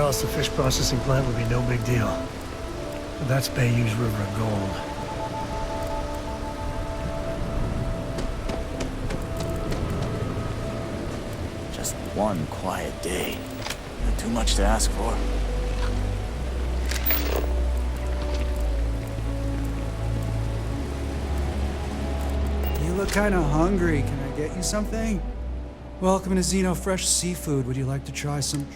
else, the fish processing plant would be no big deal. But that's Bayou's river of gold. Just one quiet day. Not too much to ask for. You look kinda hungry. Can I get you something? Welcome to Xeno Fresh Seafood. Would you like to try some?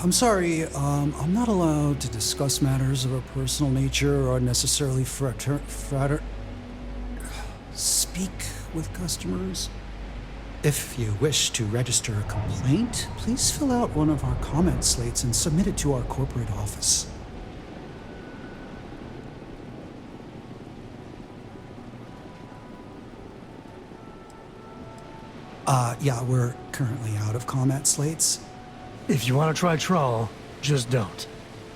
I'm sorry, I'm not allowed to discuss matters of a personal nature or necessarily speak with customers. If you wish to register a complaint, please fill out one of our comment slates and submit it to our corporate office. Yeah, we're currently out of comment slates. If you want to try trawl, just don't.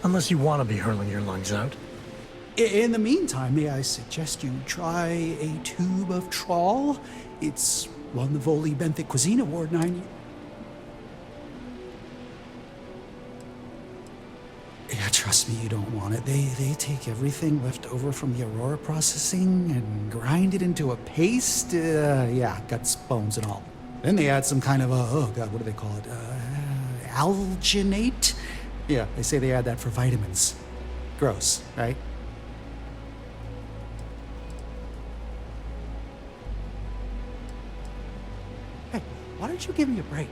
Unless you want to be hurling your lungs out. In the meantime, may I suggest you try a tube of trawl? It's won the Voli Benthic Cuisine Award 9 Yeah, trust me, you don't want it. They take everything left over from the Aurora processing and grind it into a paste. Yeah, guts, bones, and all. Then they add some kind of oh god, what do they call it? Alginate? Yeah, they say they add that for vitamins. Gross, right? Hey, why don't you give me a break?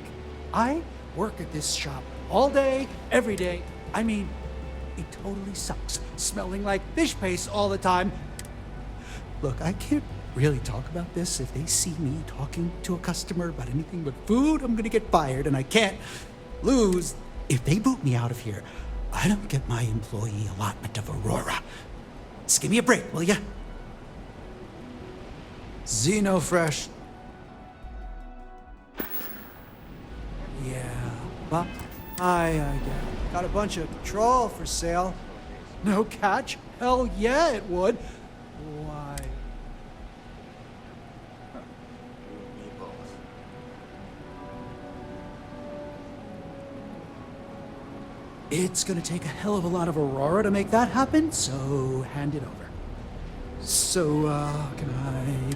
I work at this shop all day, every day. I mean, it totally sucks. Smelling like fish paste all the time. Look, I can't really talk about this. If they see me talking to a customer about anything but food, I'm gonna get fired, and I can't lose. If they boot me out of here, I don't get my employee allotment of Aurora. Just give me a break, will ya? Xeno Fresh. Yeah, but I got a bunch of trawl for sale. No catch? Hell yeah, it would. Why? It's gonna take a hell of a lot of Aurora to make that happen, so hand it over. So, can I...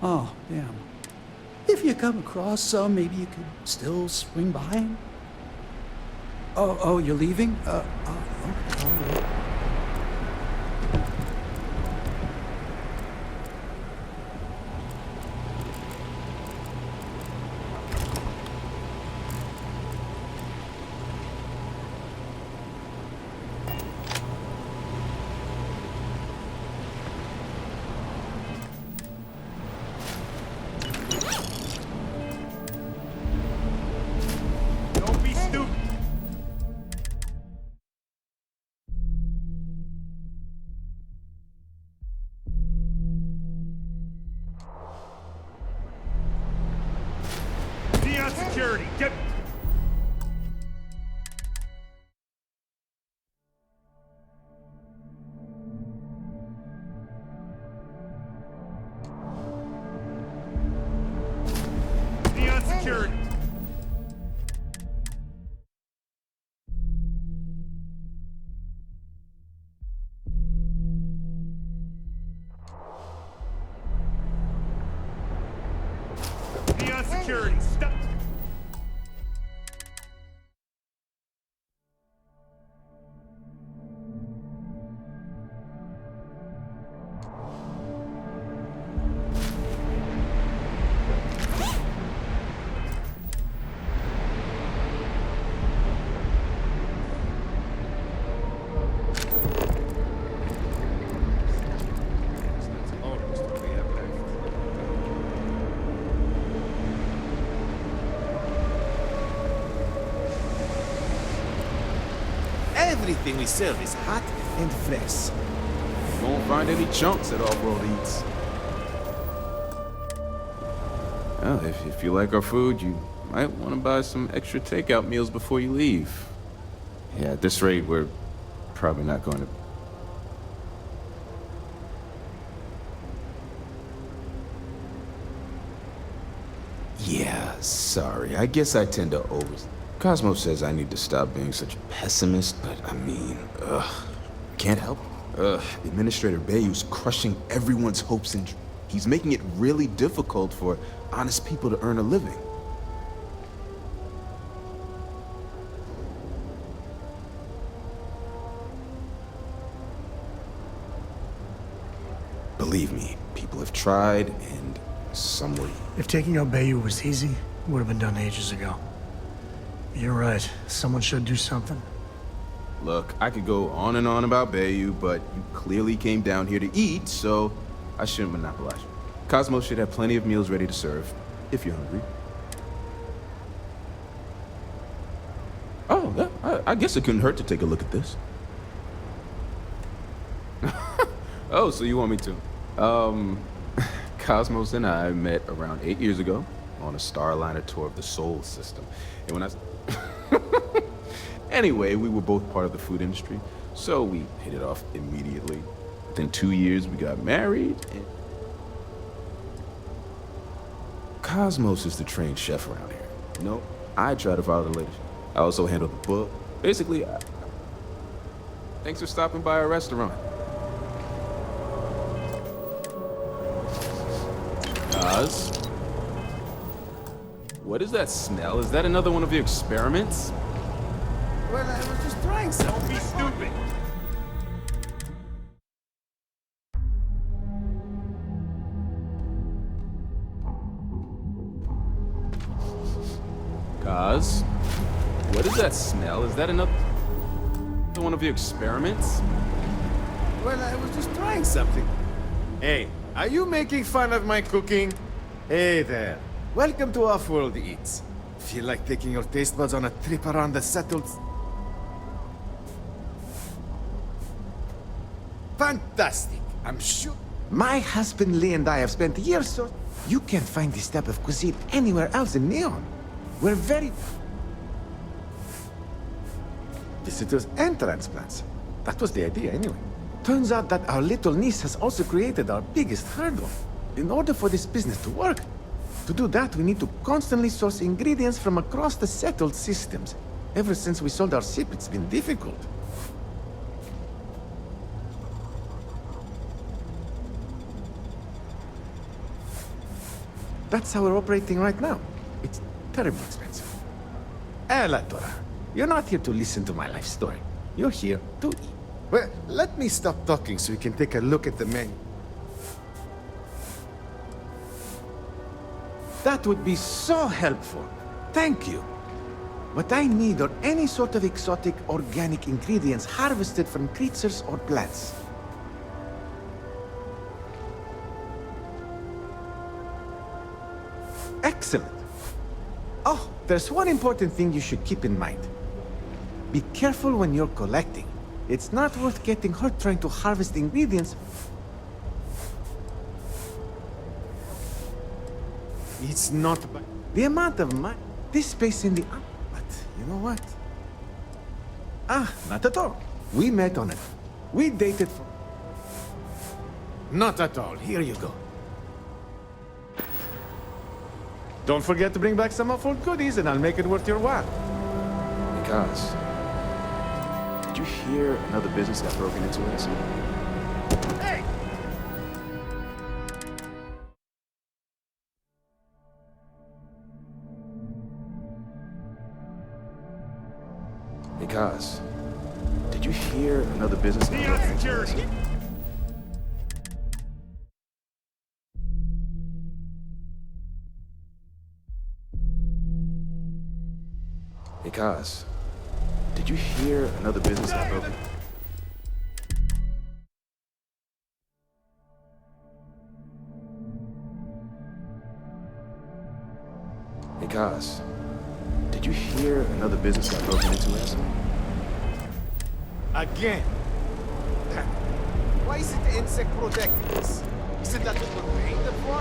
Oh, damn. If you come across some, maybe you could still swing by. Oh, you're leaving? All right. Security, get... Neon security. Neon security, stop. Everything we serve is hot and fresh. You won't find any chunks at Off-Road Eats. Well, if you like our food, you might want to buy some extra takeout meals before you leave. Yeah, at this rate, we're probably not going to... Yeah, sorry. I guess I tend to Cosmo says I need to stop being such a pessimist, but I mean, can't help it. Administrator Bayou's crushing everyone's hopes and he's making it really difficult for honest people to earn a living. Believe me, people have tried, and some were... If taking out Bayou was easy, it would have been done ages ago. You're right. Someone should do something. Look, I could go on and on about Bayou, but you clearly came down here to eat, so I shouldn't monopolize you. Cosmo should have plenty of meals ready to serve, if you're hungry. Oh, yeah, I guess it couldn't hurt to take a look at this. Oh, so you want me to? Cosmos and I met around 8 years ago on a Starliner tour of the Sol system. And when I... Anyway, we were both part of the food industry, so we hit it off immediately. Within 2 years, we got married, and... Cosmos is the trained chef around here. No, I try to follow the latest. I also handle the book. Basically, thanks for stopping by our restaurant. Oz? What is that smell? Is that another one of your experiments? Well, I was just trying something. Don't be stupid. Oz? What is that smell? Is that another one of your experiments? Well, I was just trying something. Hey, are you making fun of my cooking? Hey there. Welcome to Off-World Eats. Feel like taking your taste buds on a trip around the settled... Fantastic. I'm sure... My husband Lee and I have spent years so... You can't find this type of cuisine anywhere else in Neon. We're very... Visitors and transplants. That was the idea anyway. Turns out that our little niece has also created our biggest hurdle. In order for this business to work, to do that we need to constantly source ingredients from across the settled systems. Ever since we sold our ship, it's been difficult. That's how we're operating right now. It's terribly expensive. La Torah, you're not here to listen to my life story. You're here to eat. Well, let me stop talking so we can take a look at the menu. That would be so helpful. Thank you. What I need are any sort of exotic organic ingredients harvested from creatures or plants. Excellent. Oh, there's one important thing you should keep in mind. Be careful when you're collecting. It's not worth getting hurt trying to harvest ingredients. It's not the amount of money. This space in the... But you know what? Not at all. We met on it. We dated for... Not at all. Here you go. Don't forget to bring back some Off-World goodies and I'll make it worth your while. Because... Did you hear another business got broken into last night? Hey! Because... Did you hear another business got Neon broken into last security. night? Because... Did you hear another business got broken? Because... Did you hear another business got broken into last night? Again. Why is it the insect protecting us? Isn't that what we're paying them for?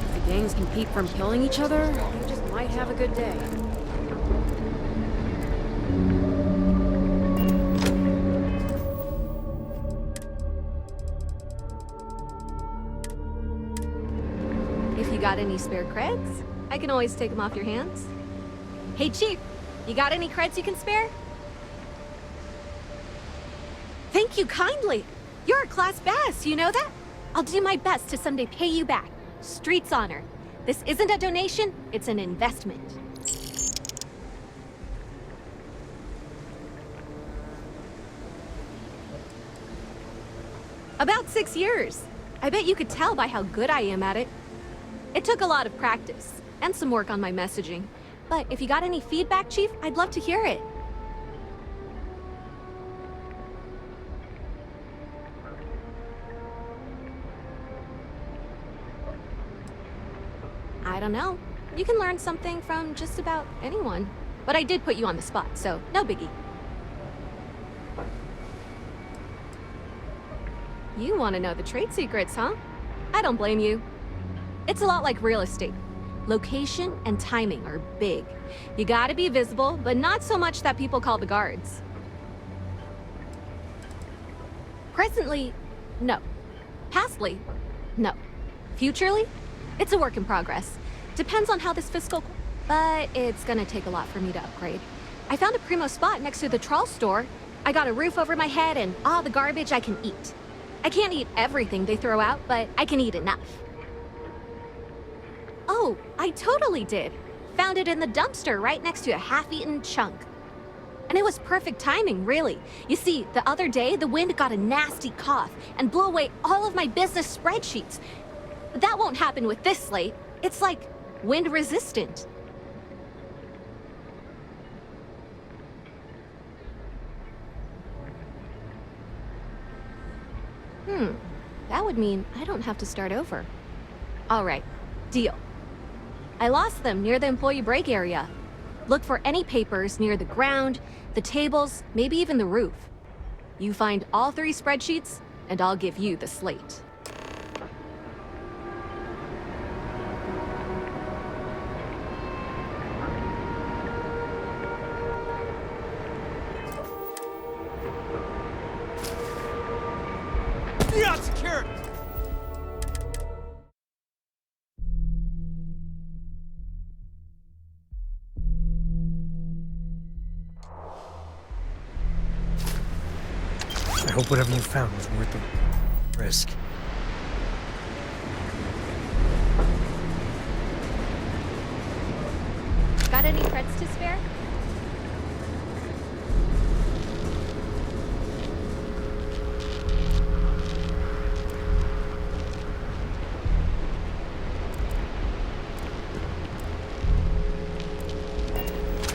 If the gangs can keep from killing each other, we just might have a good day. Got any spare creds? I can always take them off your hands. Hey, Chief, you got any creds you can spare? Thank you kindly. You're a class bass, you know that? I'll do my best to someday pay you back. Street's honor. This isn't a donation, it's an investment. About 6 years. I bet you could tell by how good I am at it. It took a lot of practice, and some work on my messaging. But if you got any feedback, Chief, I'd love to hear it. I don't know. You can learn something from just about anyone. But I did put you on the spot, so no biggie. You want to know the trade secrets, huh? I don't blame you. It's a lot like real estate. Location and timing are big. You gotta be visible, but not so much that people call the guards. Presently, no. Pastly, no. Futurely, it's a work in progress. Depends on how this fiscal... But it's gonna take a lot for me to upgrade. I found a primo spot next to the trawl store. I got a roof over my head and all the garbage I can eat. I can't eat everything they throw out, but I can eat enough. Oh, I totally did. Found it in the dumpster right next to a half-eaten chunk. And it was perfect timing, really. You see, the other day, the wind got a nasty cough and blew away all of my business spreadsheets. But that won't happen with this slate. It's like wind-resistant. That would mean I don't have to start over. All right, deal. I lost them near the employee break area. Look for any papers near the ground, the tables, maybe even the roof. You find all 3 spreadsheets, and I'll give you the slate. Neon security! I hope whatever you found was worth the risk. Got any creds to spare?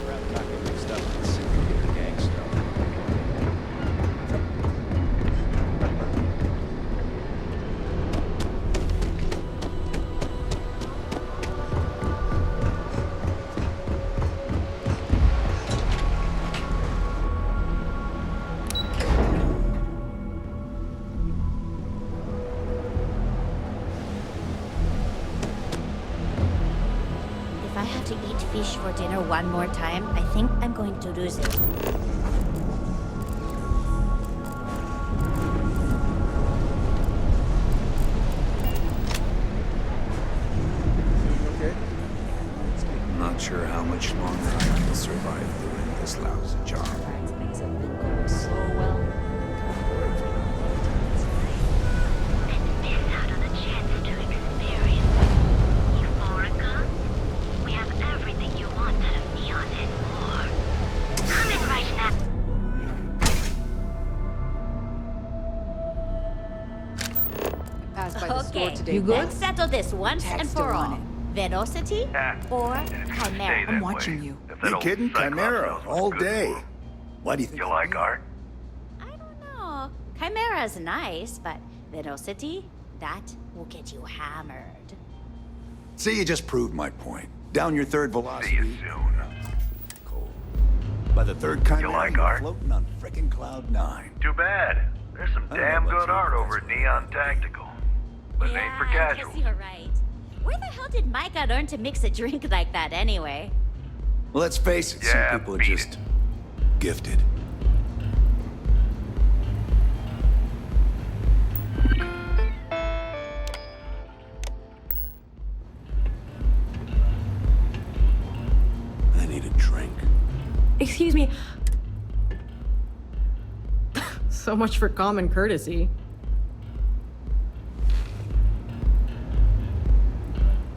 Rather not get mixed up with the syndicate gang stuff. If I have to eat fish for dinner one more time, I think I'm going to lose it. Okay. I'm not sure how much longer I can survive doing this lousy job. Passed by the store Okay, today. You good? let's settle this once and Text for her all. on Velocity or Chimera? I'm watching you. You kidding? Chimera, all day. Why do you think? You like art? I don't know. Chimera's nice, but Velocity, that will get you hammered. See, you just proved my point. Down your third See velocity. you soon. Cold. By the third Chimera, like you're art? floating on frickin' cloud 9. Too bad. There's some I don't know damn about good you, art but over that's at Neon Tactical. But it ain't for I guess casual. you're right. Where the hell did Micah learn to mix a drink like that anyway? Well, let's face it, Yeah, some people are beat just gifted. Excuse me. So much for common courtesy.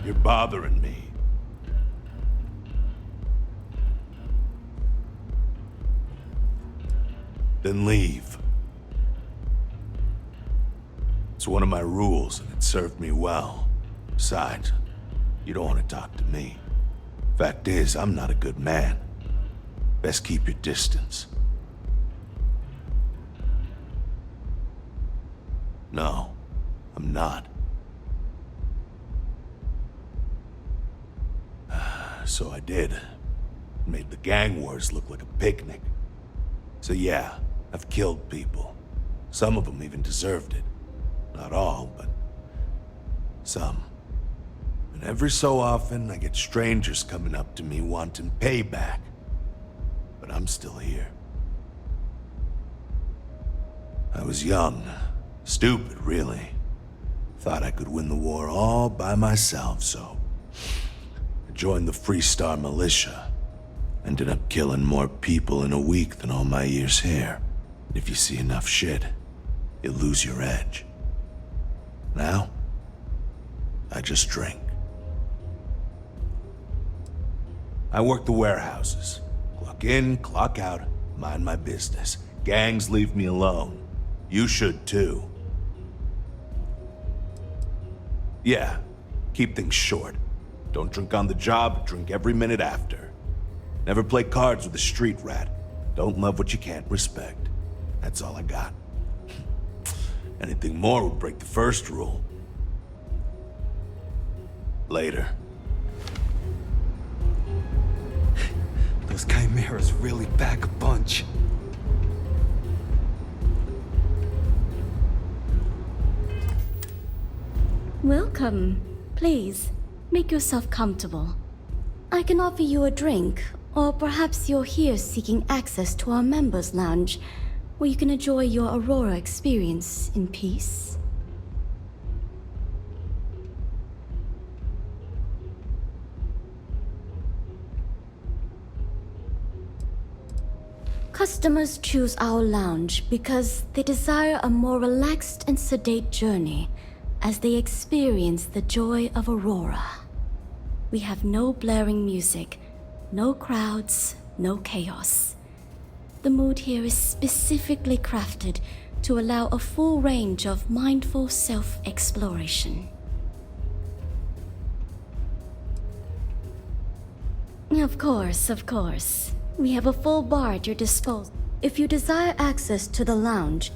You're bothering me. Then leave. It's one of my rules, and it served me well. Besides, you don't want to talk to me. Fact is, I'm not a good man. Best keep your distance. No, I'm not. So I did. Made the gang wars look like a picnic. So yeah, I've killed people. Some of them even deserved it. Not all, but some. And every so often, I get strangers coming up to me wanting payback. But I'm still here. I was young. Stupid, really. Thought I could win the war all by myself, so I joined the Freestar Militia. Ended up killing more people in a week than all my years here. If you see enough shit, you lose your edge. Now, I just drink. I work the warehouses. Clock in, clock out, mind my business. Gangs leave me alone. You should too. Yeah, keep things short. Don't drink on the job, drink every minute after. Never play cards with a street rat. Don't love what you can't respect. That's all I got. Anything more would break the first rule. Later. Those chimeras really pack a punch. Welcome. Please, make yourself comfortable. I can offer you a drink, or perhaps you're here seeking access to our members' lounge, where you can enjoy your Aurora experience in peace. Customers choose our lounge because they desire a more relaxed and sedate journey as they experience the joy of Aurora. We have no blaring music, no crowds, no chaos. The mood here is specifically crafted to allow a full range of mindful self-exploration. Of course. We have a full bar at your disposal. If you desire access to the lounge,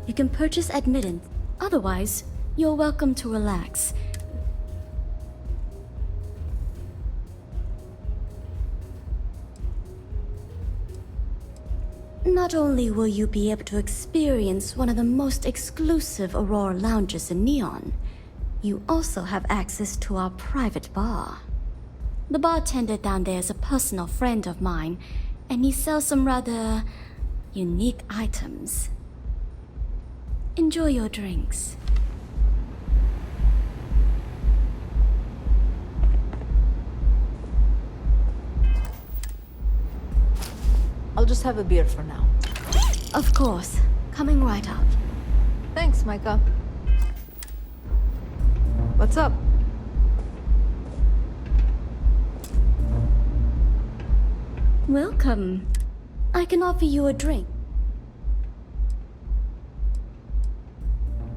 you can purchase admittance. Otherwise, you're welcome to relax. Not only will you be able to experience one of the most exclusive Aurora lounges in Neon, you also have access to our private bar. The bartender down there is a personal friend of mine, and he sells some rather unique items. Enjoy your drinks. I'll just have a beer for now. Of course. Coming right out. Thanks, Micah. What's up? Welcome. I can offer you a drink.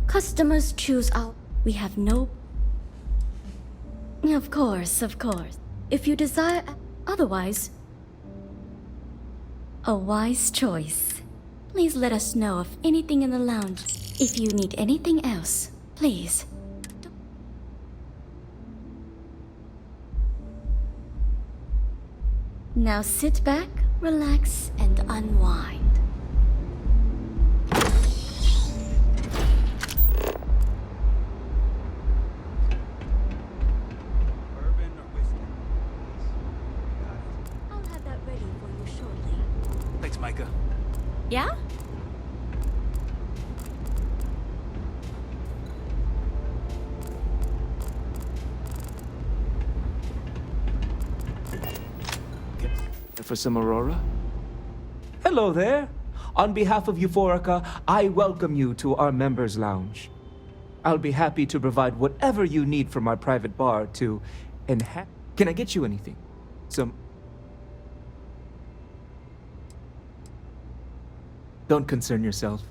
Customers choose our... We have no... Of course. If you desire... Otherwise... A wise choice. Please let us know of anything in the lounge. If you need anything else, please. Now sit back, relax, and unwind. Bourbon or whiskey? I'll have that ready for you shortly. Thanks, Micah. Yeah? For some Aurora? Hello there. On behalf of Euphorica, I welcome you to our members' lounge. I'll be happy to provide whatever you need from our private bar to enhance. Can I get you anything? Some. Don't concern yourself.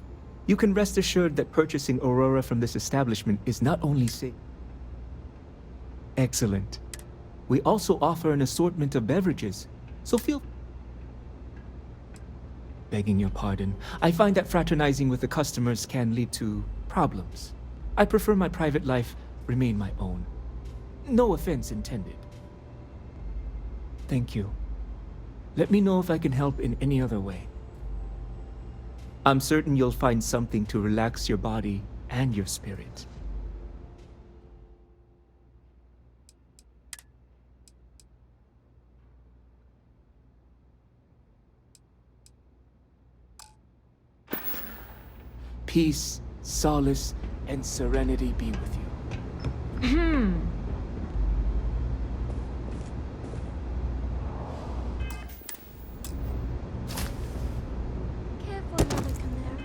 You can rest assured that purchasing Aurora from this establishment is not only safe. Excellent. We also offer an assortment of beverages, so feel. Begging your pardon, I find that fraternizing with the customers can lead to problems. I prefer my private life remain my own. No offense intended. Thank you. Let me know if I can help in any other way. I'm certain you'll find something to relax your body and your spirit. Peace, solace, and serenity be with you. Care for another Chimera?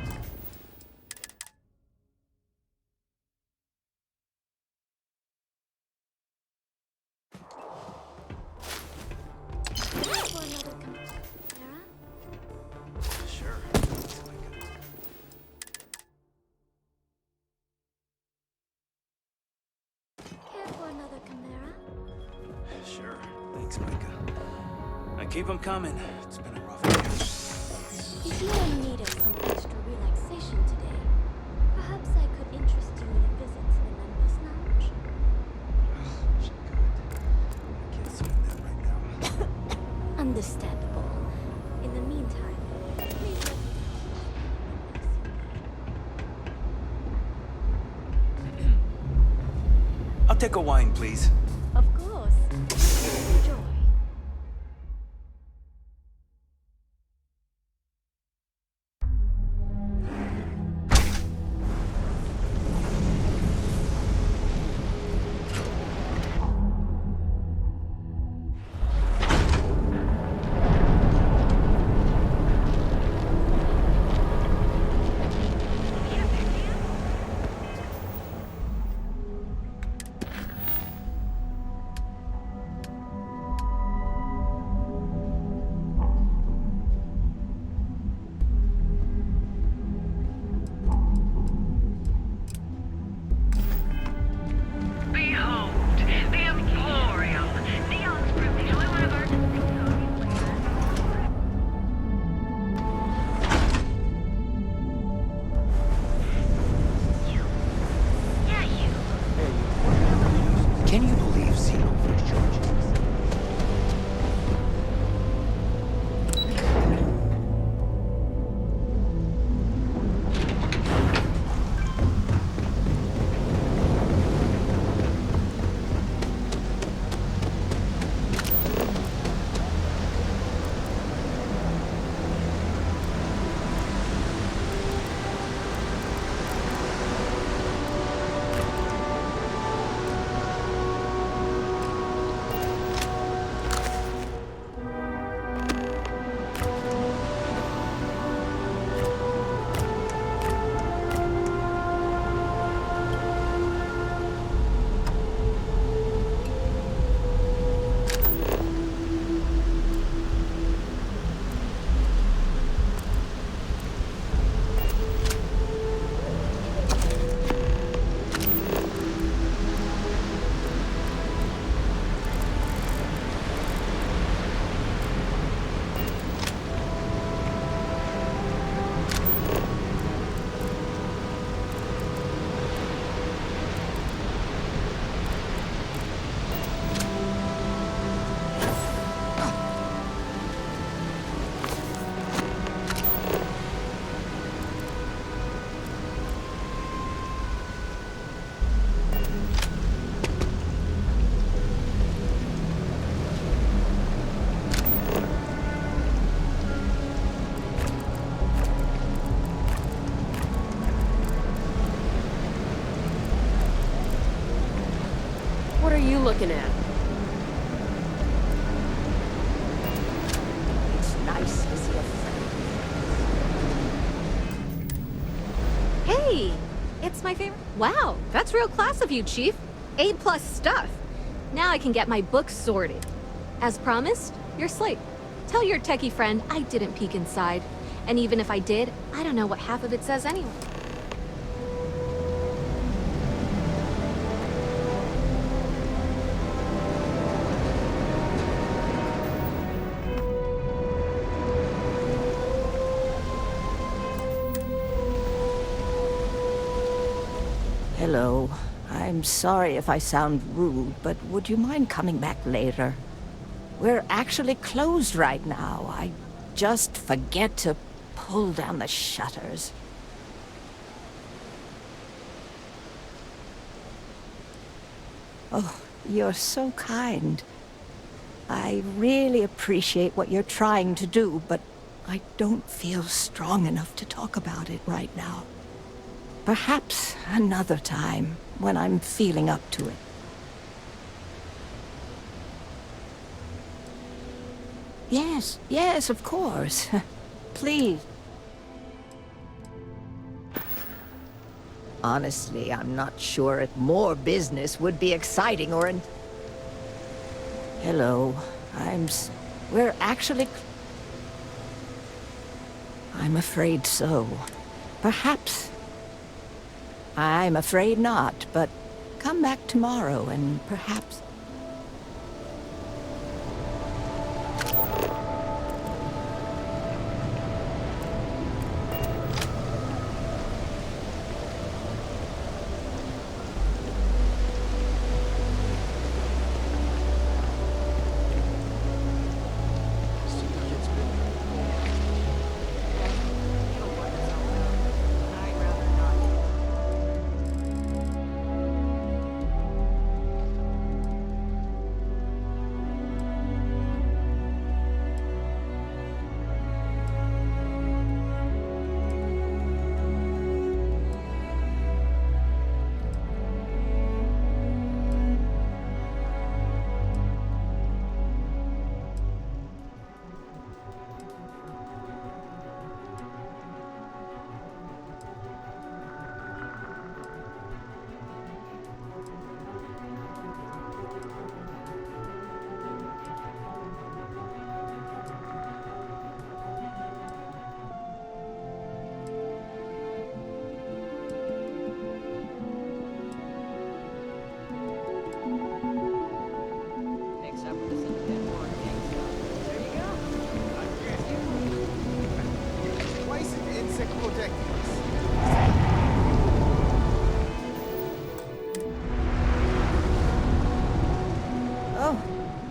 Care for another Chimera? Sure. Care for another Chimera? Sure. Thanks, Micah. Now keep them coming. It's been a rough day. If you are in need of some extra relaxation today, perhaps I could interest you in a visit to the members' lounge. She could. I can't swing that right now. Understandable. In the meantime, please let me I'll take a wine, please. Of course. Enjoy. Behold, the Emporium. Neon's proved the only one of our Yeah, you. Can you believe Xenoverse charges? What are you looking at? It's nice to see a friend. Hey, it's my favorite. Wow, that's real class of you, Chief. A+ stuff. Now I can get my books sorted. As promised, your slate. Tell your techie friend I didn't peek inside. And even if I did, I don't know what half of it says anyway. Hello. I'm sorry if I sound rude, but would you mind coming back later? We're actually closed right now. I just forget to pull down the shutters. Oh, you're so kind. I really appreciate what you're trying to do, but I don't feel strong enough to talk about it right now. Perhaps another time, when I'm feeling up to it. Yes, of course. Please. Honestly, I'm not sure if more business would be exciting or Hello. We're actually... I'm afraid so. Perhaps... I'm afraid not, but come back tomorrow and perhaps...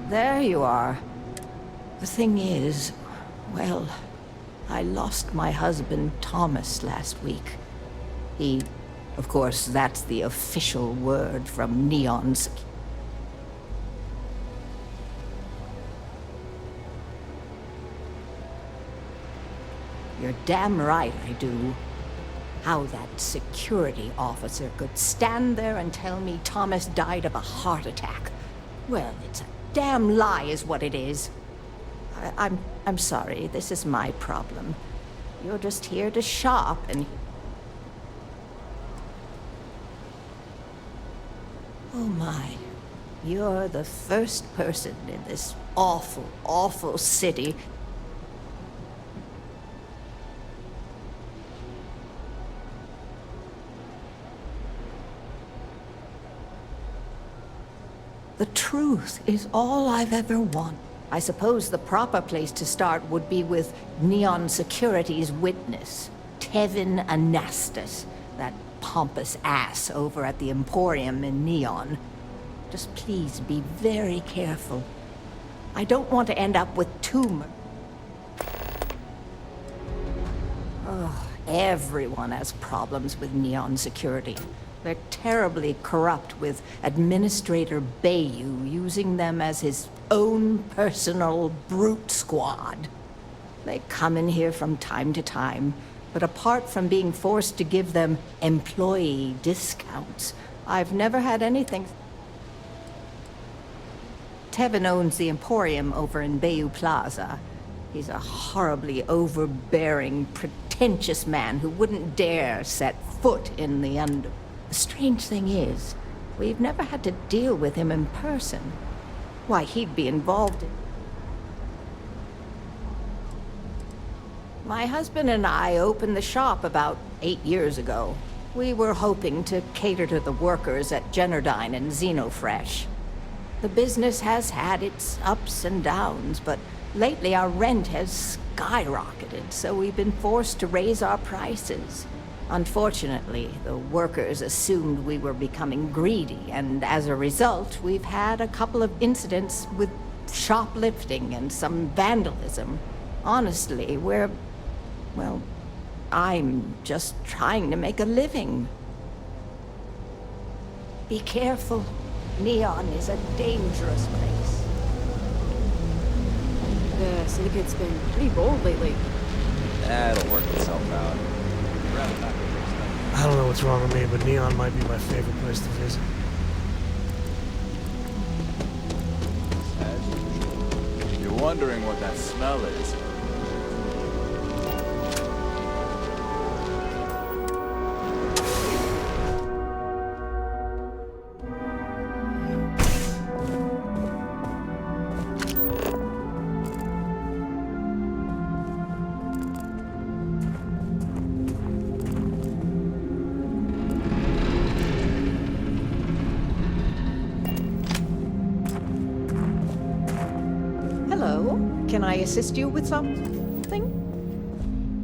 There you are. The thing is, well, I lost my husband Thomas last week. Of course, that's the official word from Neon's. You're damn right I do. How that security officer could stand there and tell me Thomas died of a heart attack. Well, it's a damn lie is what it is. I'm sorry, this is my problem. You're just here to shop and... Oh my, you're the first person in this awful, awful city. The truth is all I've ever wanted. I suppose the proper place to start would be with Neon Security's witness, Tevin Anastas, that pompous ass over at the Emporium in Neon. Just please be very careful. I don't want to end up with tumor. Oh, everyone has problems with Neon Security. They're terribly corrupt with Administrator Bayou using them as his own personal brute squad. They come in here from time to time, but apart from being forced to give them employee discounts, I've never had anything. Tevin owns the Emporium over in Bayou Plaza. He's a horribly overbearing, pretentious pretentious man who wouldn't dare set foot in the under... The strange thing is, we've never had to deal with him in person. Why, he'd be involved in... My husband and I opened the shop about 8 years ago. We were hoping to cater to the workers at Generdyne and Xenofresh. The business has had its ups and downs, but lately our rent has skyrocketed, so we've been forced to raise our prices. Unfortunately, the workers assumed we were becoming greedy, and as a result, we've had a couple of incidents with shoplifting and some vandalism. Honestly, well, I'm just trying to make a living. Be careful. Neon is a dangerous place. The syndicate's been pretty bold lately. That'll work itself out. I don't know what's wrong with me, but Neon might be my favorite place to visit. As usual. You're wondering what that smell is. Can I assist you with something?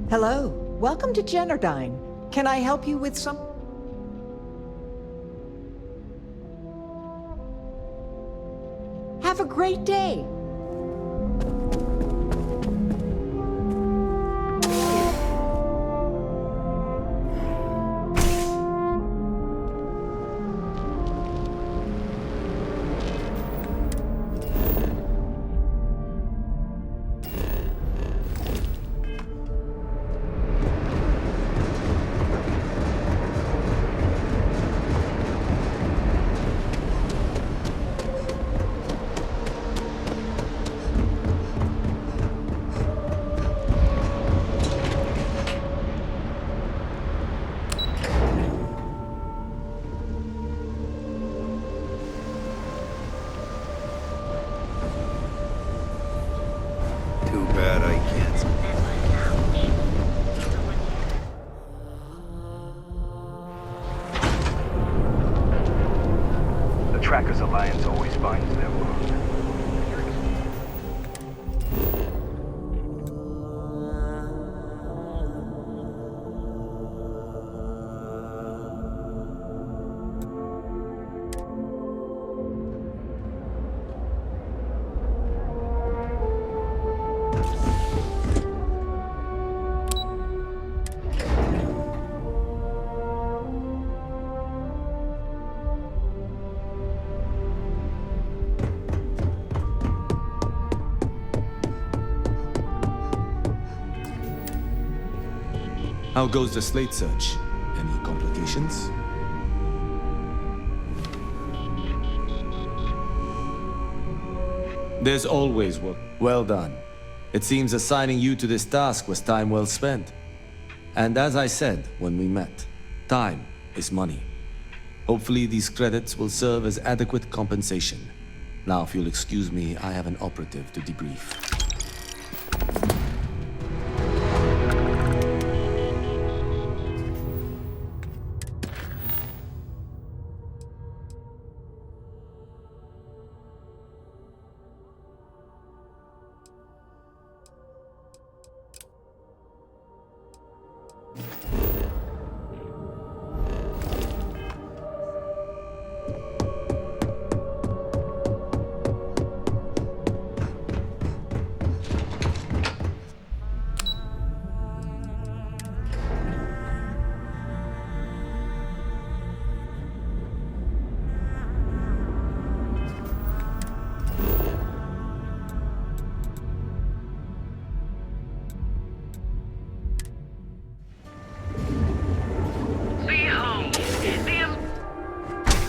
Hello, welcome to Generdyne. Can I help you with some... Have a great day. Too bad I can't. The Trackers Alliance always finds their mark. How goes the slate search? Any complications? There's always work. Well done. It seems assigning you to this task was time well spent. And as I said when we met, time is money. Hopefully these credits will serve as adequate compensation. Now, if you'll excuse me, I have an operative to debrief.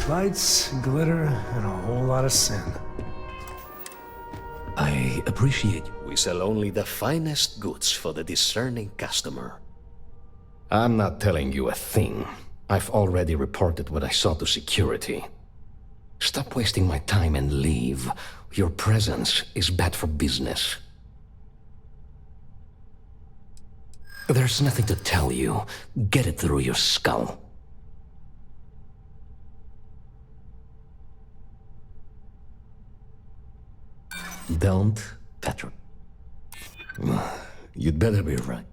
Lights, glitter, and a whole lot of sin. I appreciate you. We sell only the finest goods for the discerning customer. I'm not telling you a thing. I've already reported what I saw to security. Stop wasting my time and leave. Your presence is bad for business. There's nothing to tell you. Get it through your skull. Don't, Patrick. You'd better be right.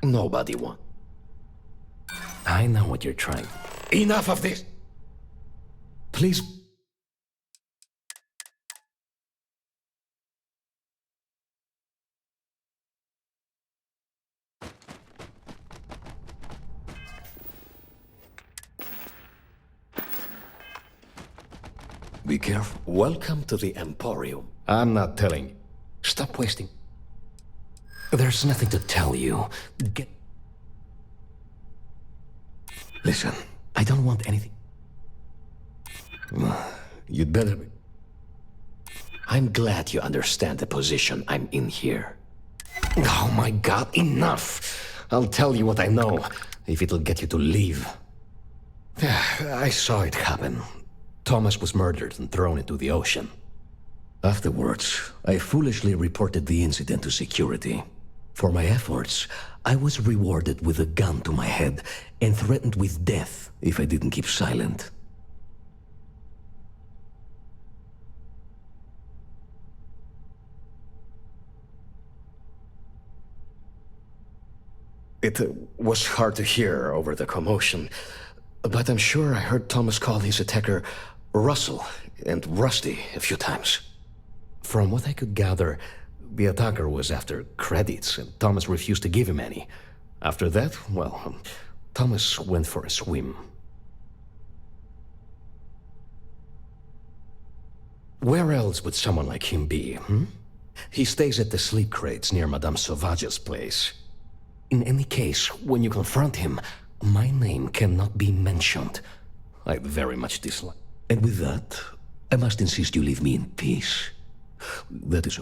Nobody won. I know what you're trying. Enough of this! Please. Be careful. Welcome to the Emporium. I'm not telling you. Stop wasting. There's nothing to tell you. Get. Listen, I don't want anything. You'd better be. I'm glad you understand the position I'm in here. Oh my god, enough! I'll tell you what I know, if it'll get you to leave. I saw it happen. Thomas was murdered and thrown into the ocean. Afterwards, I foolishly reported the incident to security. For my efforts, I was rewarded with a gun to my head and threatened with death if I didn't keep silent. It was hard to hear over the commotion, but I'm sure I heard Thomas call his attacker Russell and Rusty a few times. From what I could gather, the attacker was after credits, and Thomas refused to give him any. After that, well, Thomas went for a swim. Where else would someone like him be, He stays at the sleep crates near Madame Sauvage's place. In any case, when you confront him, my name cannot be mentioned. I very much dislike. And with that, I must insist you leave me in peace. That is...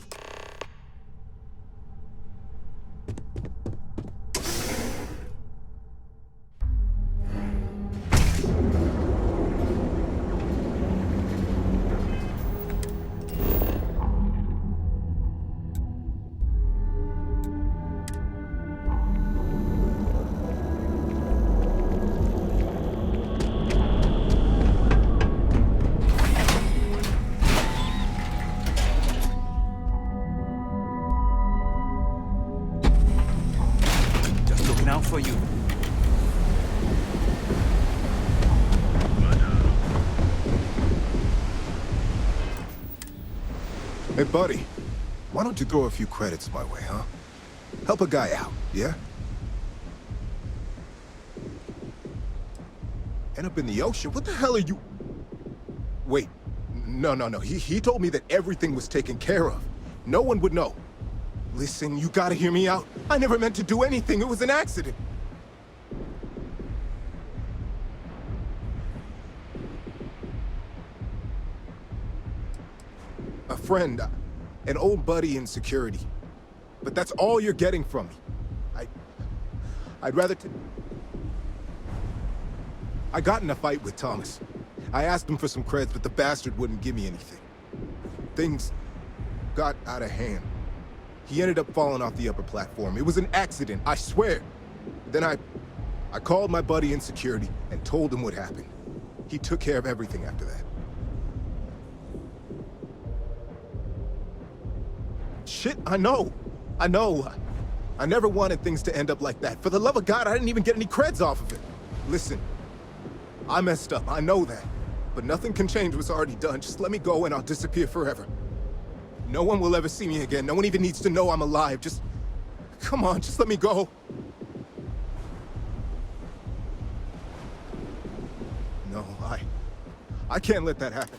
For you. Hey, buddy. Why don't you throw a few credits my way, huh? Help a guy out, yeah? End up in the ocean? What the hell are you... Wait. No. He told me that everything was taken care of. No one would know. Listen, you gotta hear me out. I never meant to do anything. It was an accident. A friend, an old buddy in security. But that's all you're getting from me. I'd rather I got in a fight with Thomas. I asked him for some creds, but the bastard wouldn't give me anything. Things got out of hand. He ended up falling off the upper platform. It was an accident, I swear. Then I called my buddy in security and told him what happened. He took care of everything after that. Shit, I know. I never wanted things to end up like that. For the love of God, I didn't even get any creds off of it. Listen, I messed up, I know that. But nothing can change what's already done. Just let me go and I'll disappear forever. No one will ever see me again. No one even needs to know I'm alive. Just... come on, just let me go. No, I can't let that happen.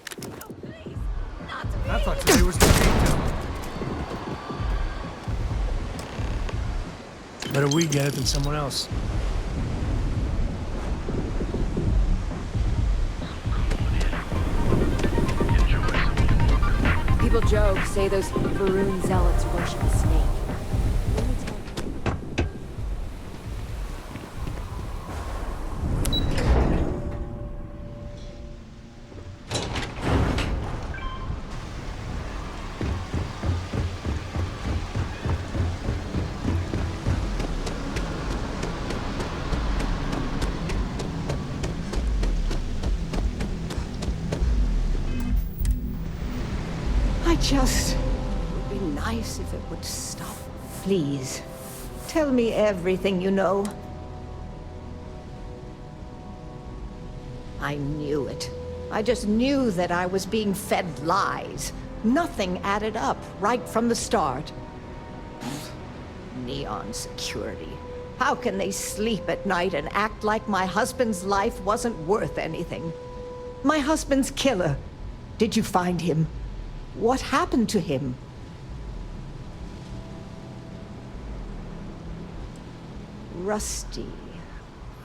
I thought today was the day. Better we get it than someone else. People joke, say those Varun zealots worship a snake. It would be nice if it would stop. Please, tell me everything you know. I knew it. I just knew that I was being fed lies. Nothing added up right from the start. Neon security. How can they sleep at night and act like my husband's life wasn't worth anything? My husband's killer. Did you find him? What happened to him? Rusty.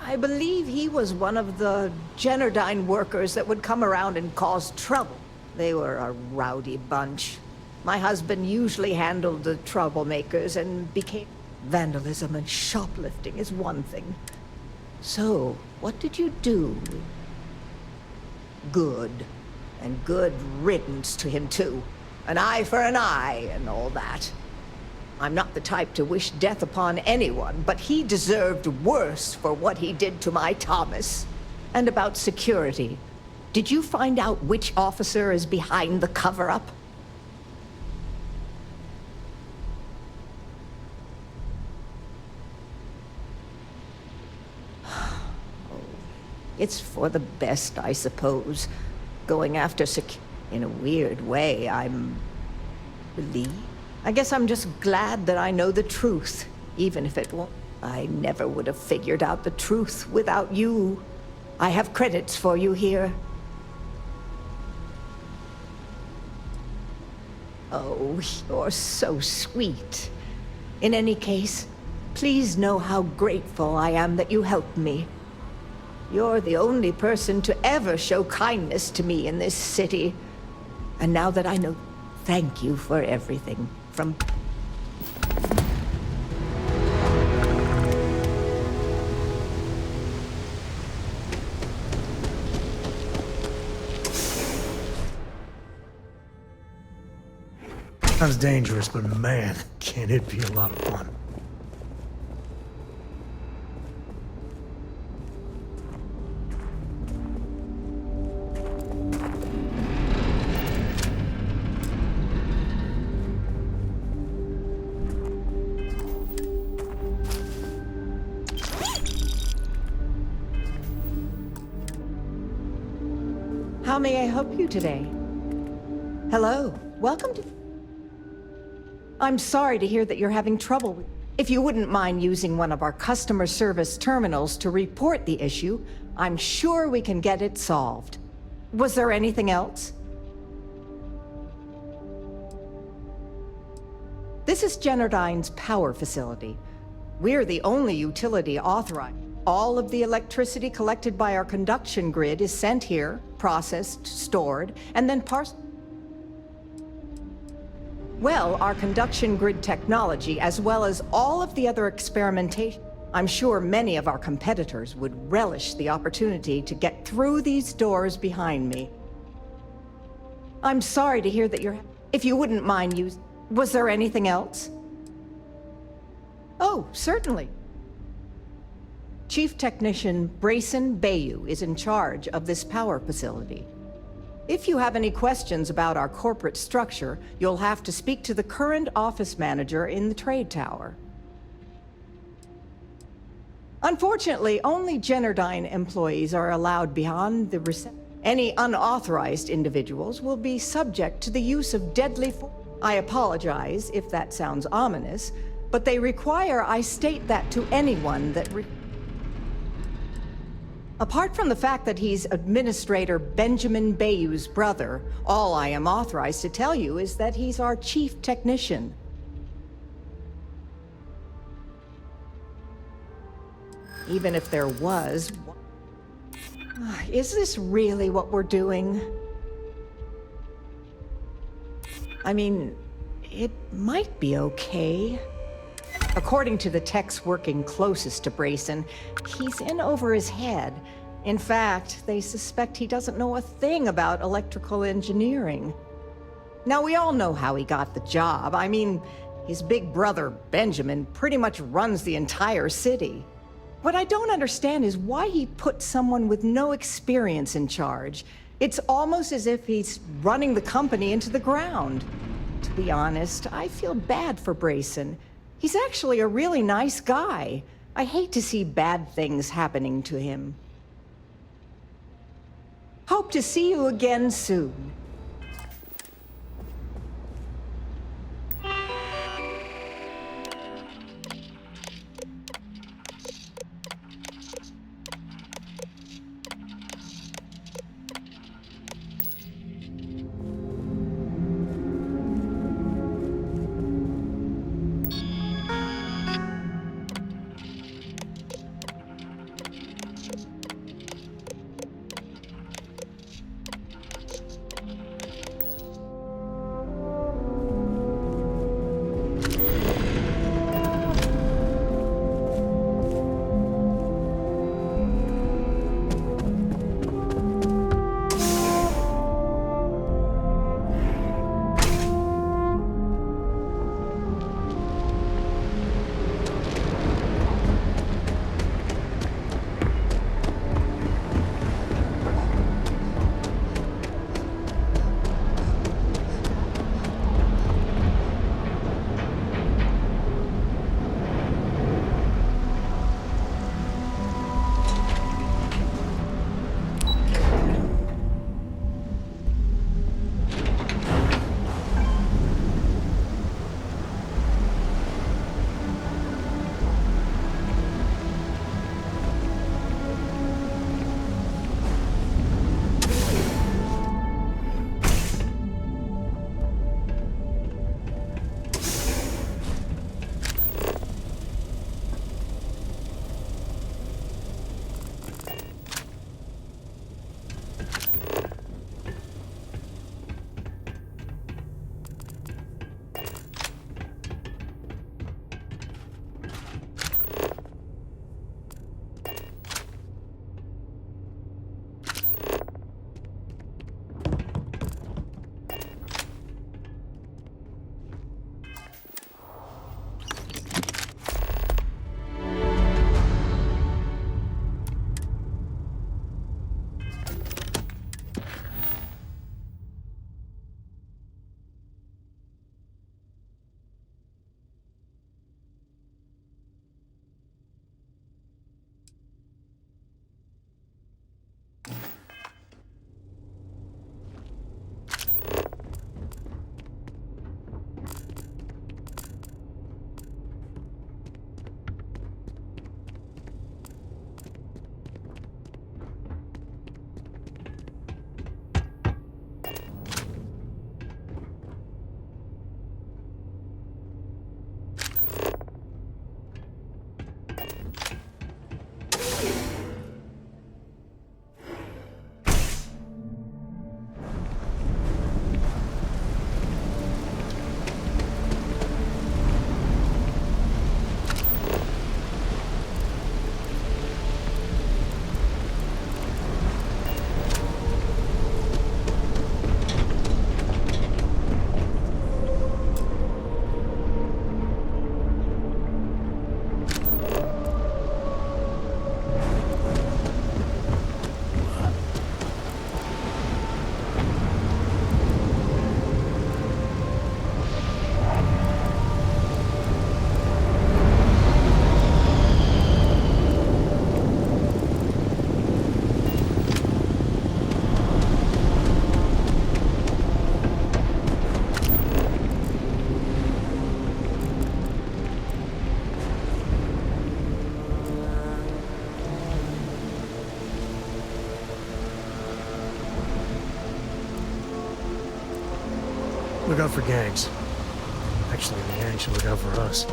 I believe he was one of the Generdyne workers that would come around and cause trouble. They were a rowdy bunch. My husband usually handled the troublemakers and became... Vandalism and shoplifting is one thing. So, what did you do? Good. And good riddance to him, too. An eye for an eye and all that. I'm not the type to wish death upon anyone, but he deserved worse for what he did to my Thomas. And about security. Did you find out which officer is behind the cover-up? It's for the best, I suppose. Going after in a weird way, I'm... relieved? I guess I'm just glad that I know the truth, even if it won't. I never would have figured out the truth without you. I have credits for you here. Oh, you're so sweet. In any case, please know how grateful I am that you helped me. You're the only person to ever show kindness to me in this city. And now that I know, thank you for everything. From... Sounds dangerous, but man, can it be a lot of fun. How may I help you today? Hello, welcome to... I'm sorry to hear that you're having trouble with... If you wouldn't mind using one of our customer service terminals to report the issue, I'm sure we can get it solved. Was there anything else? This is Generdyne's power facility. We're the only utility authorized. All of the electricity collected by our conduction grid is sent here, processed, stored, and then Well, our conduction grid technology, as well as all of the other experimentation, I'm sure many of our competitors would relish the opportunity to get through these doors behind me. I'm sorry to hear that you're... If you wouldn't mind using... Was there anything else? Oh, certainly. Chief Technician Brayson Bayou is in charge of this power facility. If you have any questions about our corporate structure, you'll have to speak to the current office manager in the trade tower. Unfortunately, only Generdyne employees are allowed beyond the reception. Any unauthorized individuals will be subject to the use of deadly force. I apologize if that sounds ominous, but they require I state that to anyone that Apart from the fact that he's Administrator Benjamin Bayou's brother, all I am authorized to tell you is that he's our chief technician. Even if there was... Is this really what we're doing? I mean, it might be okay. According to the techs working closest to Brayson, he's in over his head. In fact, they suspect he doesn't know a thing about electrical engineering. Now, we all know how he got the job. I mean, his big brother, Benjamin, pretty much runs the entire city. What I don't understand is why he put someone with no experience in charge. It's almost as if he's running the company into the ground. To be honest, I feel bad for Brayson. He's actually a really nice guy. I hate to see bad things happening to him. Hope to see you again soon. Look out for gangs. Actually, the gangs should look out for us.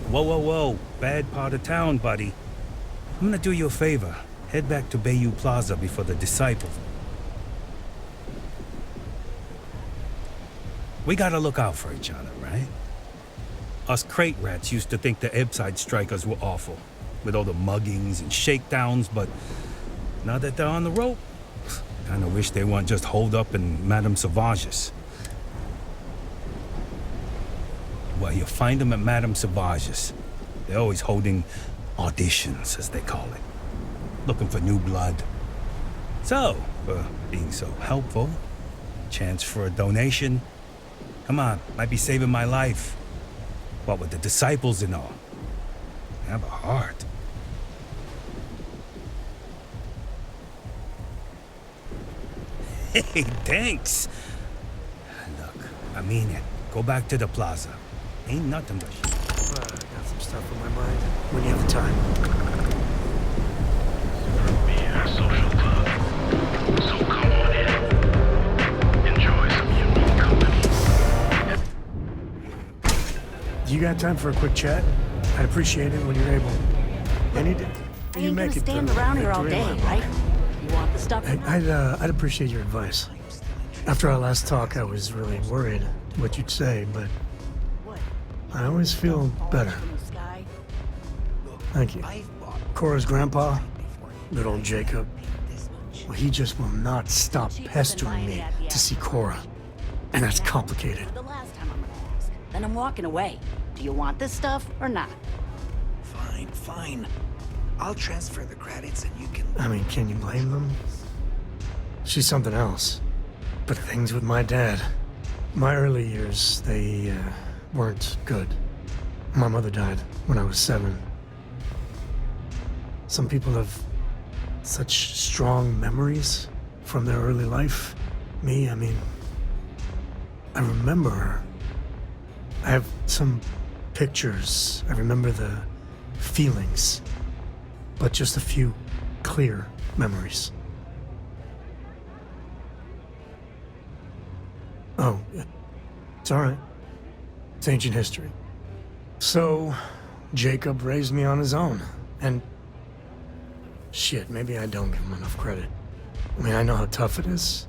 Whoa, whoa, whoa. Bad part of town, buddy. I'm gonna do you a favor. Head back to Bayou Plaza before the Disciples. We gotta look out for each other, right? Us crate rats used to think the Ebbside strikers were awful, with all the muggings and shakedowns, but now that they're on the rope, kinda wish they weren't just holed up in Madame Sauvage's. Well, you find them at Madame Sauvage's. They're always holding auditions, as they call it. Looking for new blood. So, being so helpful, chance for a donation. Come on, might be saving my life. What with the disciples and all. Have a heart. Hey, thanks. Look, I mean it. Go back to the plaza. Ain't nothing but shit. I got some stuff on my mind. When you have the time. Be a social club. So come on in. Enjoy some unique company. Do you got time for a quick chat? I'd appreciate it when you're able. Any day. I ain't gonna stand around here all day, right? You want the stuff? I'd appreciate your advice. After our last talk, I was really worried what you'd say, but I always feel better. Thank you. Cora's grandpa, good old Jacob, well, he just will not stop pestering me to see Cora. And that's complicated. The last time I'm gonna ask. Then I'm walking away. Do you want this stuff or not? Fine, fine. I'll transfer the credits and you can... I mean, can you blame them? She's something else. But things with my dad, my early years, they weren't good. My mother died when I was 7. Some people have such strong memories from their early life. Me, I mean, I remember her. I have some pictures. I remember the feelings, but just a few clear memories. Oh, it's all right. It's ancient history. So, Jacob raised me on his own, and shit, maybe I don't give him enough credit. I mean, I know how tough it is,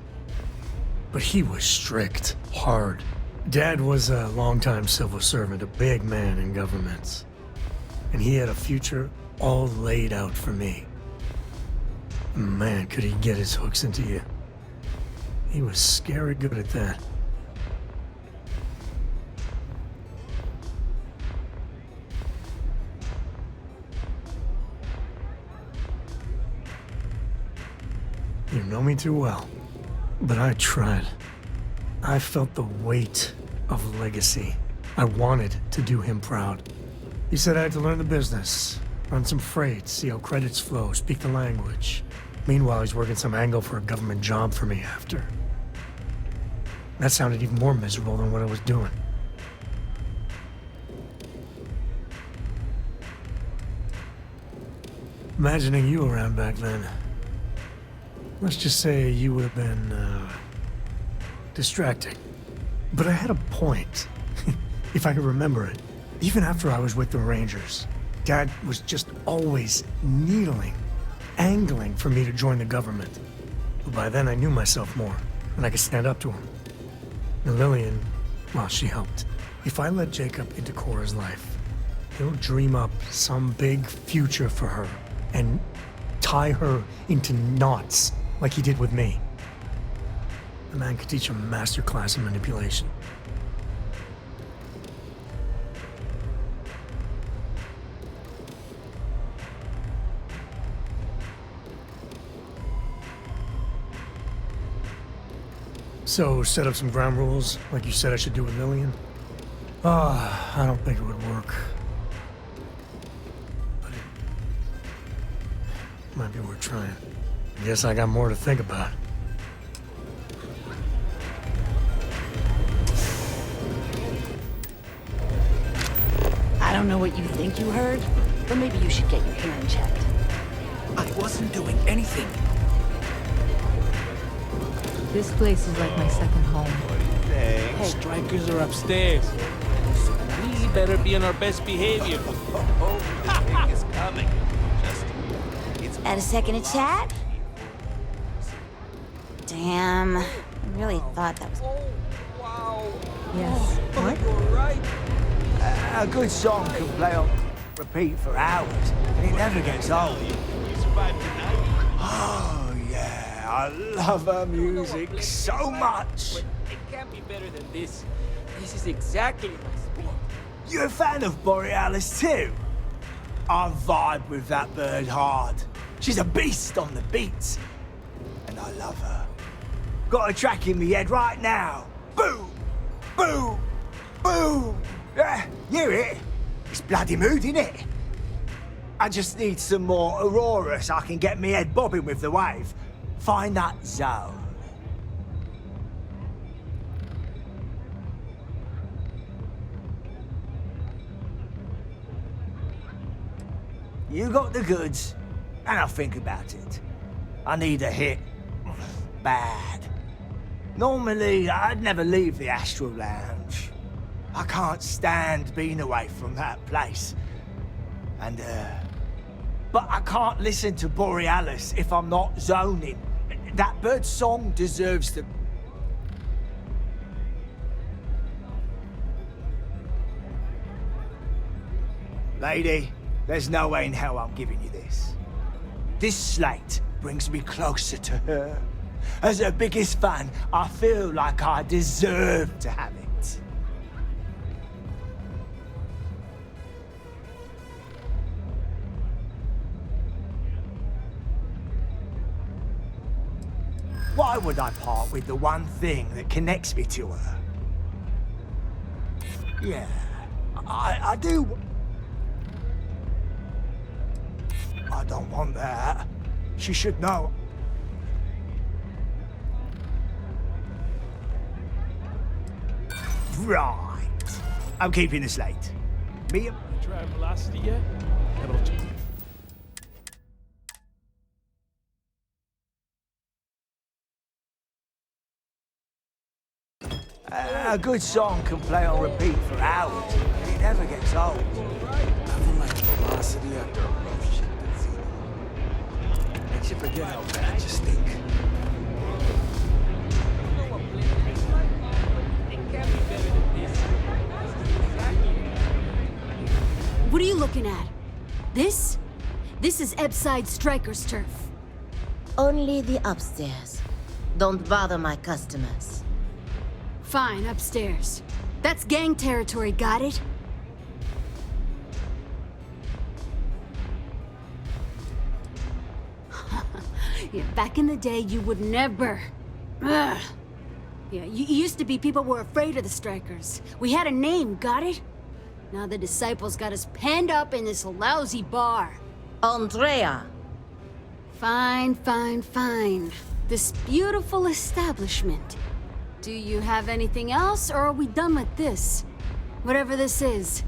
but he was strict, hard. Dad was a longtime civil servant, a big man in government, and he had a future all laid out for me. Man, could he get his hooks into you. He was scary good at that. You know me too well, but I tried. I felt the weight of legacy. I wanted to do him proud. He said I had to learn the business, run some freight, see how credits flow, speak the language. Meanwhile, he's working some angle for a government job for me after. That sounded even more miserable than what I was doing. Imagining you around back then. Let's just say you would have been, distracting. But I had a point, if I could remember it. Even after I was with the Rangers, Dad was just always needling, angling for me to join the government. But by then I knew myself more, and I could stand up to him. And Lillian, well, she helped. If I let Jacob into Cora's life, he'll dream up some big future for her, and tie her into knots like he did with me. The man could teach a master class in manipulation. So, set up some ground rules, like you said I should do with Lillian? I don't think it would work. But it might be worth trying. I guess I got more to think about. I don't know what you think you heard, but maybe you should get your hearing checked. I wasn't doing anything. This place is like my second home. Hey, strikers are upstairs. So we better be on our best behavior. The thing is coming. Had a second to chat? Damn, I really thought that was... Yes. What? A good song can play on repeat for hours, and it never gets old. Oh, yeah, I love her music so much. It can't be better than this. This is exactly my speed. You're a fan of Borealis too? I vibe with that bird hard. She's a beast on the beats, and I love her. Got a track in me head right now. Boom! Boom! Boom! Yeah, you hear it? It's bloody mood, innit? I just need some more Aurora so I can get me head bobbing with the wave. Find that zone. You got the goods, and I'll think about it. I need a hit. Bad. Normally, I'd never leave the Astral Lounge. I can't stand being away from that place. And, but I can't listen to Borealis if I'm not zoning. That bird's song deserves the... Lady, there's no way in hell I'm giving you this. This slate brings me closer to her. As her biggest fan, I feel like I deserve to have it. Why would I part with the one thing that connects me to her? Yeah, I do... I don't want that. She should know. Right. I'm keeping the slate. Me and... You try velocity yet? A good song can play on repeat for hours. It never gets old. Nothing like velocity after a rough shit that's in. Makes you forget how bad you stink. What are you looking at? This? This is Ebside Striker's turf. Only the upstairs. Don't bother my customers. Fine, upstairs. That's gang territory, got it? Yeah, back in the day, you would never... Ugh. Yeah, you used to be people were afraid of the Strikers. We had a name, got it? Now the Disciples got us penned up in this lousy bar. Andrea! Fine, fine, fine. This beautiful establishment. Do you have anything else, or are we done with this? Whatever this is.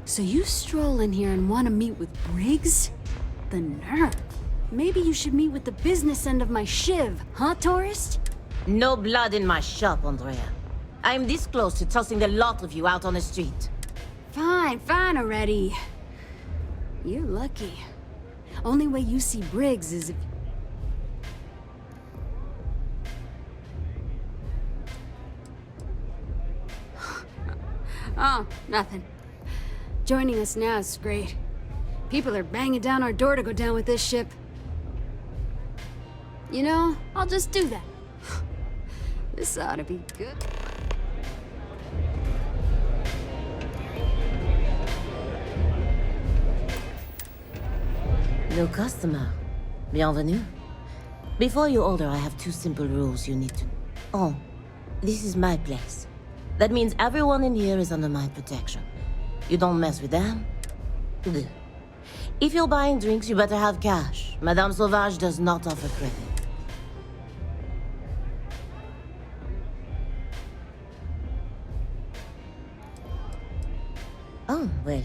So you stroll in here and want to meet with Briggs? The nerve. Maybe you should meet with the business end of my shiv, huh, tourist? No blood in my shop, Andrea. I'm this close to tossing the lot of you out on the street. Fine, fine already. You're lucky. Only way you see Briggs is if... Oh, nothing. Joining us now is great. People are banging down our door to go down with this ship. You know, I'll just do that. This ought to be good. No customer. Bienvenue. Before you order, I have 2 simple rules you need to... Oh, this is my place. That means everyone in here is under my protection. You don't mess with them. Good. If you're buying drinks, you better have cash. Madame Sauvage does not offer credit. Oh, well,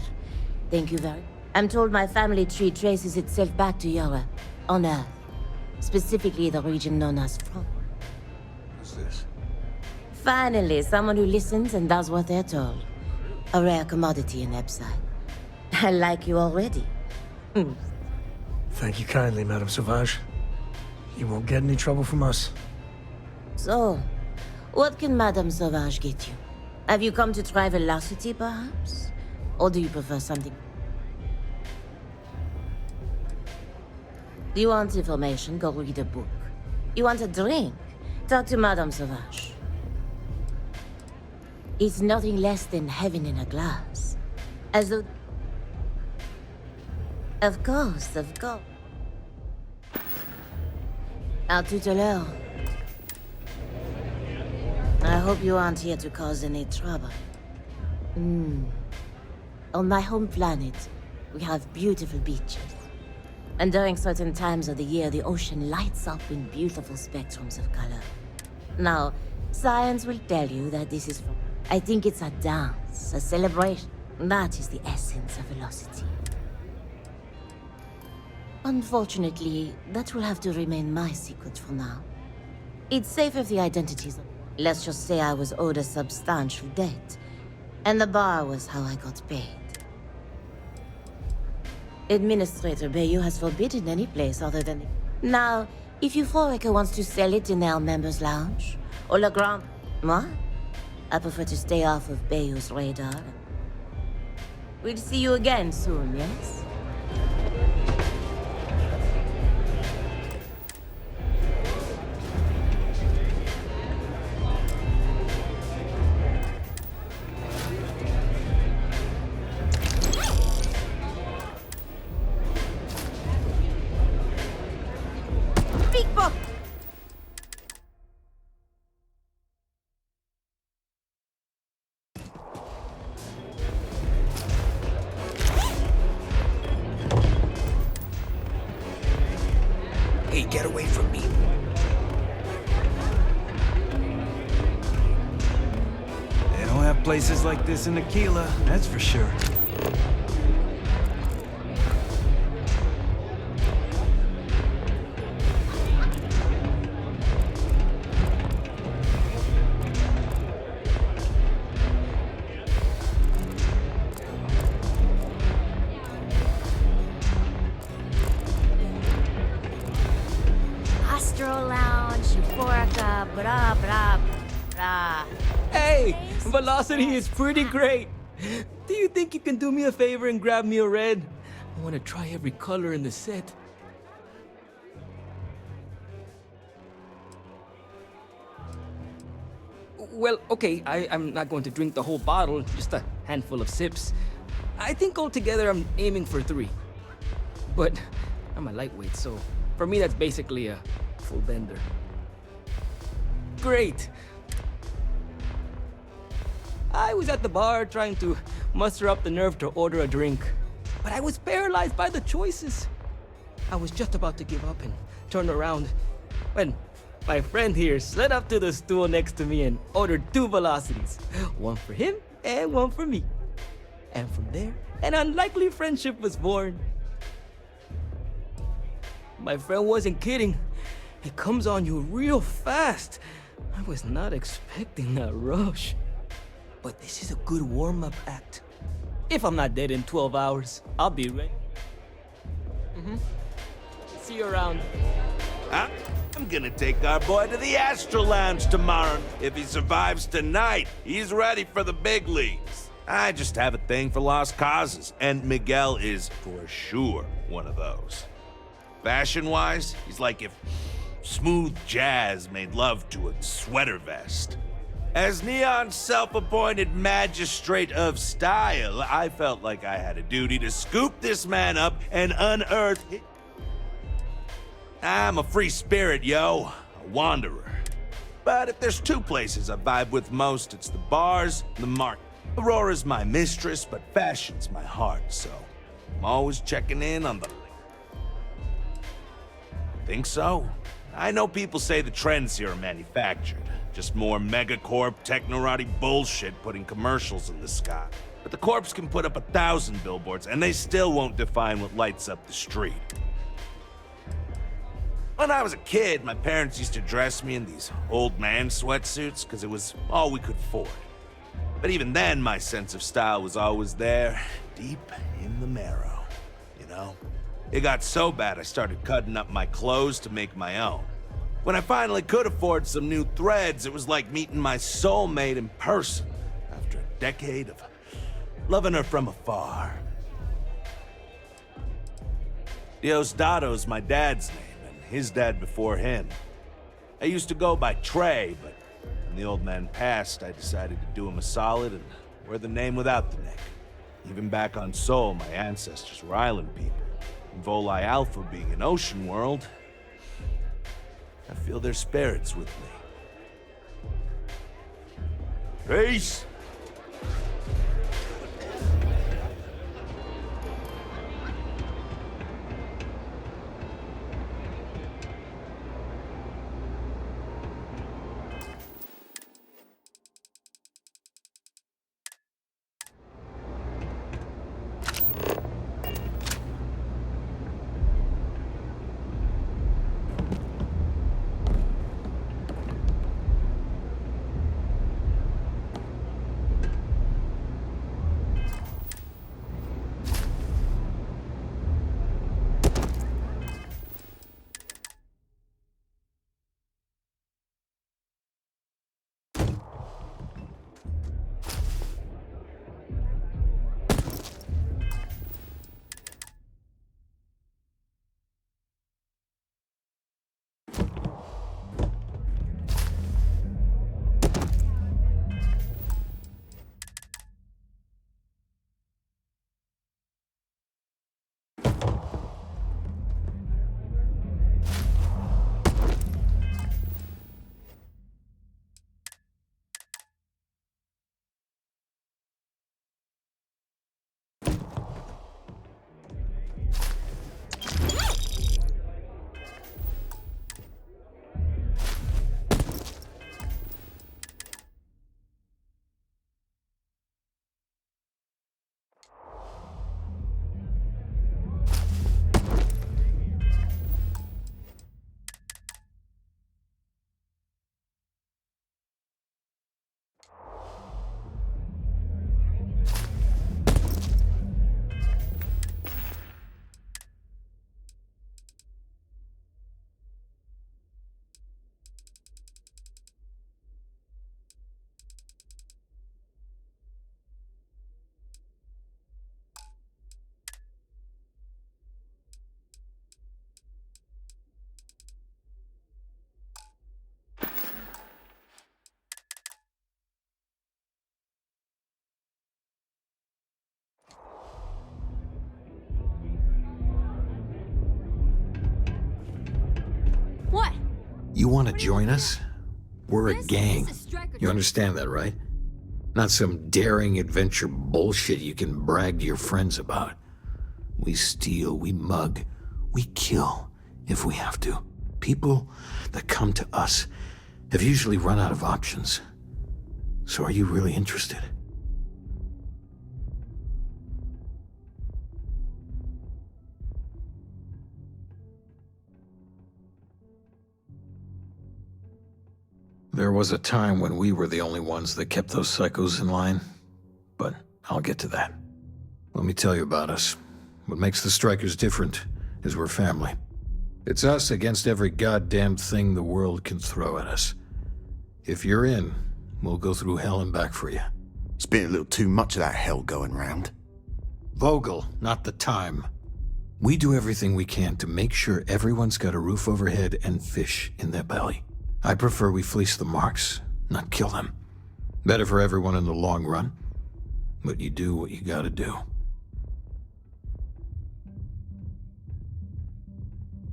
thank you very... I'm told my family tree traces itself back to Europe, on Earth. Specifically the region known as France. Who's this? Finally, someone who listens and does what they're told. A rare commodity in Ebside. I like you already. Thank you kindly, Madame Sauvage. You won't get any trouble from us. So, what can Madame Sauvage get you? Have you come to try velocity, perhaps? Or do you prefer something? Do you want information? Go read a book. You want a drink? Talk to Madame Sauvage. It's nothing less than heaven in a glass. As though... Of course, of course. À tout à l'heure. I hope you aren't here to cause any trouble. On my home planet, we have beautiful beaches. And during certain times of the year, the ocean lights up in beautiful spectrums of color. Now, science will tell you that this is... I think it's a dance, a celebration. That is the essence of velocity. Unfortunately, that will have to remain my secret for now. It's safe if the identities... Let's just say I was owed a substantial debt, and the bar was how I got paid. Administrator Bayou has forbidden any place other than... Now, if Euphorica wants to sell it in their members' lounge, or Le Grand... What? I prefer to stay off of Bayou's radar. We'll see you again soon, yes? Hey, get away from me. They don't have places like this in Aquila, that's for sure. Hey, velocity is pretty great. Do you think you can do me a favor and grab me a red? I want to try every color in the set. Well, okay, I'm not going to drink the whole bottle, just a handful of sips. I think altogether I'm aiming for 3. But I'm a lightweight, so for me that's basically a full bender. Great. I was at the bar trying to muster up the nerve to order a drink, but I was paralyzed by the choices. I was just about to give up and turn around when my friend here slid up to the stool next to me and ordered 2 velocities, one for him and one for me. And from there, an unlikely friendship was born. My friend wasn't kidding. It comes on you real fast. I was not expecting that rush. But this is a good warm-up act. If I'm not dead in 12 hours, I'll be ready. See you around. I'm gonna take our boy to the Astro Lounge tomorrow. If he survives tonight, he's ready for the big leagues. I just have a thing for lost causes, and Miguel is for sure one of those. Fashion-wise, he's like if smooth jazz made love to a sweater vest. As Neon's self-appointed magistrate of style, I felt like I had a duty to scoop this man up and unearth it. I'm a free spirit, yo. A wanderer. But if there's 2 places I vibe with most, it's the bars and the market. Aurora's my mistress, but fashion's my heart, so I'm always checking in on the... Think so? I know people say the trends here are manufactured. Just more megacorp, technorati bullshit putting commercials in the sky. But the corps can put up 1,000 billboards, and they still won't define what lights up the street. When I was a kid, my parents used to dress me in these old man sweatsuits because it was all we could afford. But even then, my sense of style was always there, deep in the marrow, you know? It got so bad I started cutting up my clothes to make my own. When I finally could afford some new threads, it was like meeting my soulmate in person after a decade of loving her from afar. Diosdado's my dad's name, and his dad before him. I used to go by Trey, but when the old man passed, I decided to do him a solid and wear the name without the neck. Even back on Sol, my ancestors were island people. And Volii Alpha being an ocean world, I feel their spirits with me. Peace! What? You want to join us? We're a gang. You understand that, right? Not some daring adventure bullshit you can brag to your friends about. We steal, we mug, we kill if we have to. People that come to us have usually run out of options. So are you really interested? There was a time when we were the only ones that kept those psychos in line, but I'll get to that. Let me tell you about us. What makes the Strikers different is we're family. It's us against every goddamn thing the world can throw at us. If you're in, we'll go through hell and back for you. It's been a little too much of that hell going round. Vogel, not the time. We do everything we can to make sure everyone's got a roof overhead and fish in their belly. I prefer we fleece the marks, not kill them. Better for everyone in the long run. But you do what you gotta do.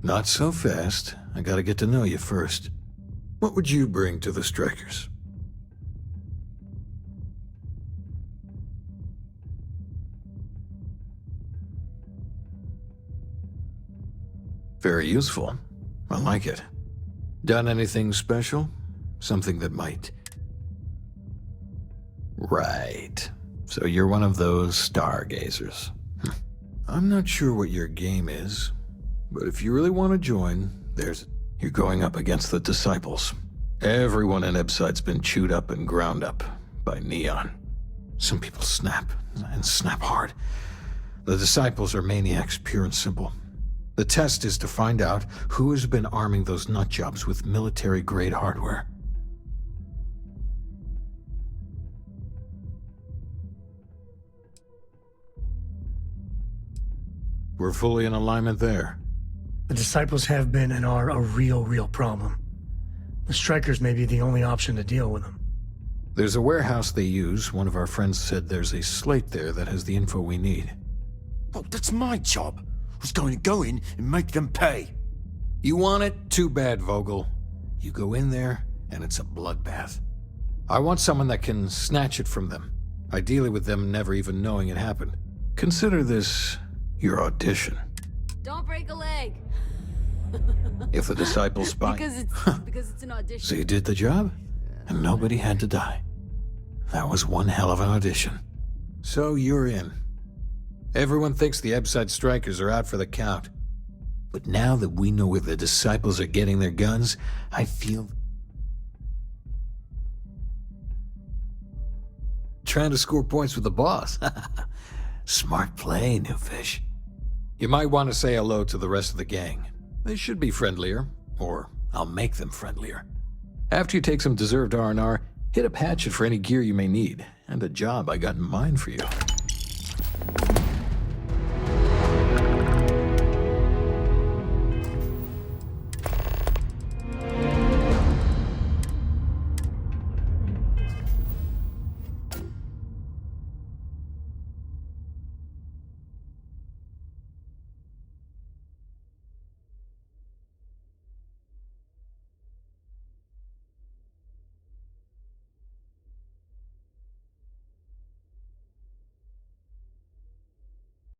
Not so fast. I gotta get to know you first. What would you bring to the Strikers? Very useful. I like it. Done anything special? Something that might... Right. So you're one of those stargazers. I'm not sure what your game is, but if you really want to join, you're going up against the Disciples. Everyone in Ebside's been chewed up and ground up by Neon. Some people snap, and snap hard. The Disciples are maniacs, pure and simple. The test is to find out who has been arming those nutjobs with military-grade hardware. We're fully in alignment there. The Disciples have been and are a real problem. The Strikers may be the only option to deal with them. There's a warehouse they use. One of our friends said there's a slate there that has the info we need. Oh, that's my job. I was going to go in and make them pay. You want it? Too bad, Vogel. You go in there, and it's a bloodbath. I want someone that can snatch it from them, ideally with them never even knowing it happened. Consider this your audition. Don't break a leg. If the Disciples spy... because it's an audition. So you did the job, and nobody had to die. That was one hell of an audition. So you're in. Everyone thinks the Ebside Strikers are out for the count. But now that we know where the Disciples are getting their guns, I feel... Trying to score points with the boss. Smart play, new fish. You might want to say hello to the rest of the gang. They should be friendlier, or I'll make them friendlier. After you take some deserved R&R, hit up Hatchet for any gear you may need, and a job I got in mind for you.